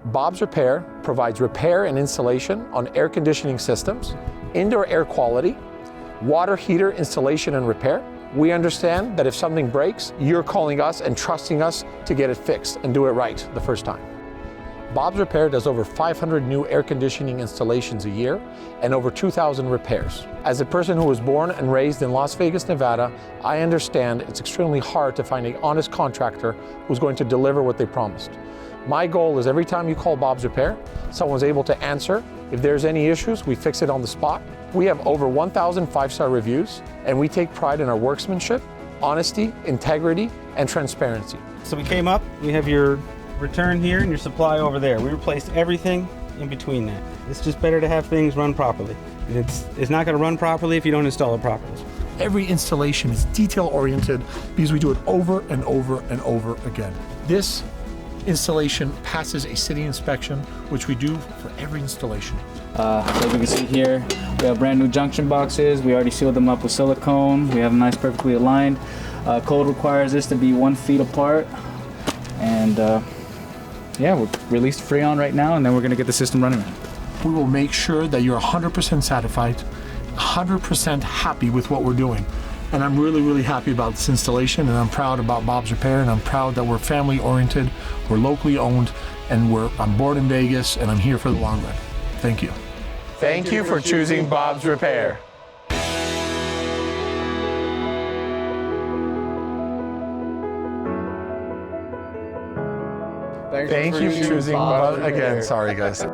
Bob's Repair provides repair and installation on air conditioning systems, indoor air quality, water heater installation and repair. We understand that if something breaks, you're calling us and trusting us to get it fixed and do it right the first time. Bob's Repair does over 500 new air conditioning installations a year and over 2,000 repairs. As a person who was born and raised in Las Vegas, Nevada, I understand it's extremely hard to find an honest contractor who's going to deliver what they promised. My goal is every time you call Bob's Repair, someone's able to answer. If there's any issues, we fix it on the spot. We have over 1,000 five-star reviews, and we take pride in our workmanship, honesty, integrity, and transparency. So we came up, we have your return here and your supply over there. We replaced everything in between that. It's just better to have things run properly. And it's not going to run properly if you don't install it properly. Every installation is detail-oriented because we do it over and over and over again. This installation passes a city inspection, which we do for every installation. As you can see here, we have brand new junction boxes. We already sealed them up with silicone. We have them nice, perfectly aligned. Code requires this to be 1 feet apart. And yeah, we're released Freon right now, and then we're gonna get the system running. We will make sure that you're 100% satisfied, 100% happy with what we're doing. And I'm really, really happy about this installation, and I'm proud about Bob's Repair, and I'm proud that we're family oriented, we're locally owned, and I'm born in Vegas, and I'm here for the long run. Thank you. Thank you for choosing Bob's Repair. Thank you for choosing Bob's Repair. Again, sorry guys.